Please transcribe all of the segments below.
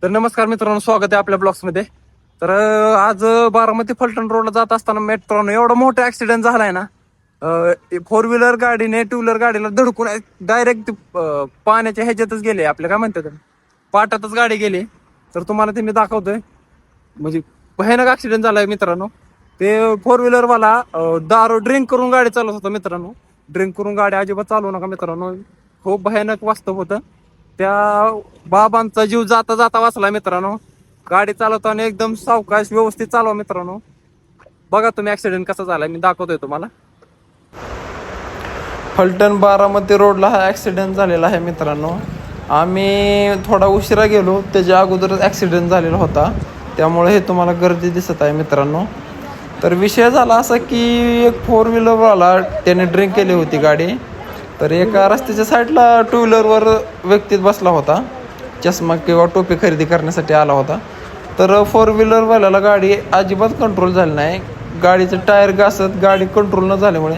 तर नमस्कार मित्रांनो, स्वागत आहे आपल्या ब्लॉग्समध्ये. तर आज बारामती फलटण रोडला जात असताना मेट्रोनं एवढा मोठा ऍक्सिडेंट झालाय ना. 4 व्हीलर गाडीने 2 व्हीलर गाडीला धडकून डायरेक्ट पाण्याच्या ह्याच्यातच गेले, आपल्या काय म्हणतात पाटातच गाडी गेली. तर तुम्हाला ते मी दाखवतोय, म्हणजे भयानक ऍक्सिडेंट झालाय मित्रांनो. ते 4 व्हीलर वाला दारू ड्रिंक करून गाडी चालवत होता मित्रांनो. ड्रिंक करून गाडी अजिबात चालवू नका मित्रांनो, खूप भयानक वास्तव होतं. त्या बाबांचा जीव जाता जाता वाचला मित्रांनो. गाडी चालवताना एकदम सावकाश व्यवस्थित चालवा मित्रांनो. बघा तुम्ही ऍक्सिडेंट कसा झालाय, मी दाखवतोय तुम्हाला. फलटण बारामती रोडला हा ऍक्सिडेंट झालेला आहे मित्रांनो. आम्ही थोडा उशिरा गेलो, त्याच्या अगोदरच ऍक्सिडेंट झालेला होता, त्यामुळे हे तुम्हाला गर्दी दिसत आहे मित्रांनो. तर विषय झाला असा की एक 4 व्हीलरवाला त्याने ड्रिंक केली होती गाडी. तर एका रस्त्याच्या साईडला 2 व्हीलरवर व्यक्ती बसला होता, चष्मा किंवा टोपी खरेदी करण्यासाठी आला होता. तर 4 व्हीलरवाल्याला गाडी अजिबात कंट्रोल झाली नाही. गाडीचं टायर घासत गाडी कंट्रोल न झाल्यामुळे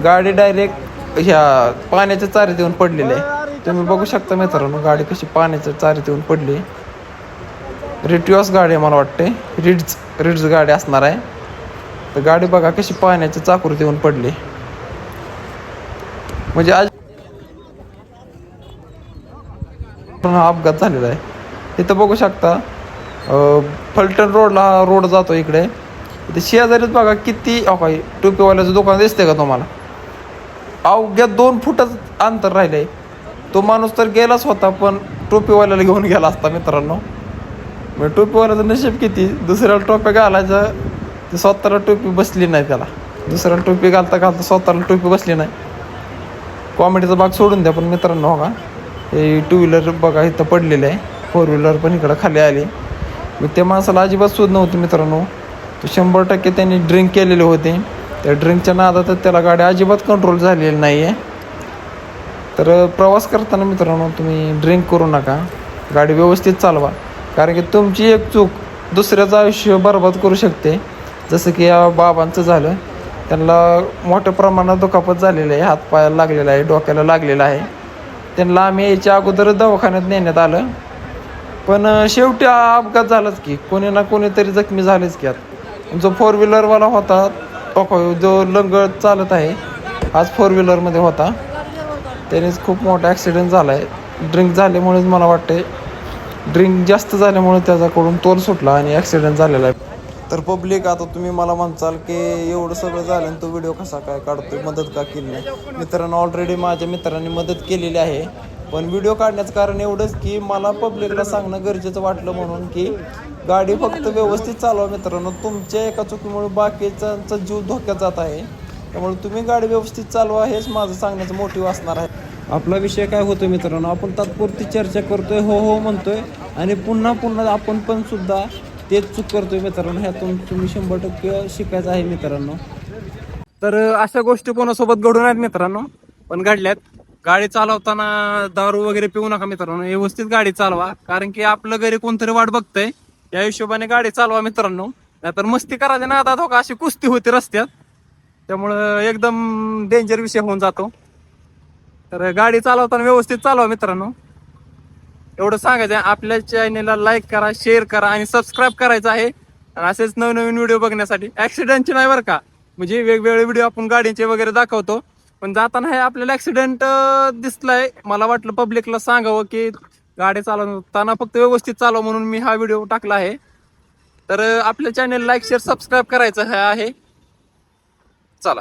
गाडी डायरेक्ट ह्या पाण्याच्या चारीत येऊन पडलेली आहे. तुम्ही बघू शकता मित्रांनो, गाडी कशी पाण्याच्या चारीत येऊन पडली. रिटिओस गाडी आहे मला वाटते, रिड्स गाडी असणार आहे. तर गाडी बघा कशी पाण्याच्या चाकरीत येऊन पडली. म्हणजे आज अपघात झालेला आहे. इथं बघू शकता फलटण रोडला हा रोड जातो इकडे. इथे शेजारीच बघा किती टोपीवाल्याचं दुकान दिसते का तुम्हाला. अवघ्या 2 फुटाचं अंतर राहिलंय. तो माणूस तर गेलाच होता, पण टोपीवाल्याला घेऊन गेला असता मित्रांनो. मग टोपीवाल्याचं नशीब किती, दुसऱ्याला टोप्या घालायचं ते स्वतःला टोपी बसली नाही त्याला. दुसऱ्याला टोपी घालता स्वतःला टोपी बसली नाही. कॉमेडीचा भाग सोडून द्या, पण मित्रांनो बघा हे 2 व्हीलर बघा इथं पडलेलं आहे. 4 व्हीलर पण इकडं खाली आली. मग त्या माणसाला अजिबात सूद नव्हती मित्रांनो. तो 100% त्यांनी ड्रिंक केलेले होते. त्या ड्रिंकच्या नादात त्याला गाडी अजिबात कंट्रोल झालेली नाही आहे. तर प्रवास करताना मित्रांनो तुम्ही ड्रिंक करू नका, गाडी व्यवस्थित चालवा. कारण की तुमची एक चूक दुसऱ्याचं आयुष्य बरबाद करू शकते. जसं की या बाबांचं झालं, त्यांना मोठ्या प्रमाणात दुखापत झालेली आहे, हातपायाला लागलेला आहे, डोक्याला लागलेला आहे. त्यांना आम्ही याच्या अगोदर दवाखान्यात नेण्यात आलं, पण शेवटी अपघात झालाच की कोणी ना कोणीतरी जखमी झालेच की. आता जो 4 व्हीलरवाला होता जो लंगडत चालत आहे, आज 4 व्हीलरमध्ये होता, त्यानेच खूप मोठा ॲक्सिडेंट झाला आहे. ड्रिंक झाल्यामुळेच मला वाटते, ड्रिंक जास्त झाल्यामुळे त्याच्याकडून तोल सुटला आणि ॲक्सिडेंट झालेला आहे. तर पब्लिक, आता तुम्ही मला म्हणचाल की एवढं सगळं झालं आणि तो व्हिडिओ कसा काय काढतोय, मदत का केली नाही. मित्रांनो, ऑलरेडी माझ्या मित्रांनी मदत केलेली आहे, पण व्हिडिओ काढण्याचं कारण एवढंच की मला पब्लिकला सांगणं गरजेचं वाटलं, म्हणून की गाडी फक्त व्यवस्थित चालवा मित्रांनो. तुमच्या एका चुकीमुळे बाकीच्यांचा जीव धोक्यात जात आहे, त्यामुळे तुम्ही गाडी व्यवस्थित चालवा, हेच माझं सांगण्याचं मोटिव्ह असणार आहे. आपला विषय काय होतो मित्रांनो, आपण तात्पुरती चर्चा करतोय, हो म्हणतोय, आणि पुन्हा आपण पण सुद्धा तेच चूक करतोय मित्रांनो. ह्यातून तुम्ही 100% शिकायचं आहे मित्रांनो. तर अशा गोष्टी कोणासोबत घडून आहेत मित्रांनो, पण घडल्यात. गाडी चालवताना दारू वगैरे पिऊ नका मित्रांनो, व्यवस्थित गाडी चालवा. कारण की आपलं घरी कोणतरी वाट बघतंय, या हिशोबाने गाडी चालवा मित्रांनो. नाहीतर मस्ती करायच्या नादात हो का अशी कुस्ती होती रस्त्यात, त्यामुळं एकदम डेंजर विषय होऊन जातो. तर गाडी चालवताना व्यवस्थित चालवा मित्रांनो, एवढं सांगायचं आहे. आपल्या चॅनेलला लाईक करा, शेअर करा आणि सबस्क्राईब करायचं आहे. आणि असेच नवनवीन व्हिडिओ बघण्यासाठी, ऍक्सिडेंटचे नाही बरं का, म्हणजे वेगवेगळे व्हिडिओ आपण गाडीचे वगैरे दाखवतो. पण जाताना हे आपल्याला ऍक्सिडेंट दिसलाय, मला वाटलं पब्लिकला सांगावं की गाडी चालवताना फक्त व्यवस्थित चालवा, म्हणून मी हा व्हिडिओ टाकला आहे. तर आपल्या चॅनेल लाईक शेअर सबस्क्राईब करायचं आहे. चला.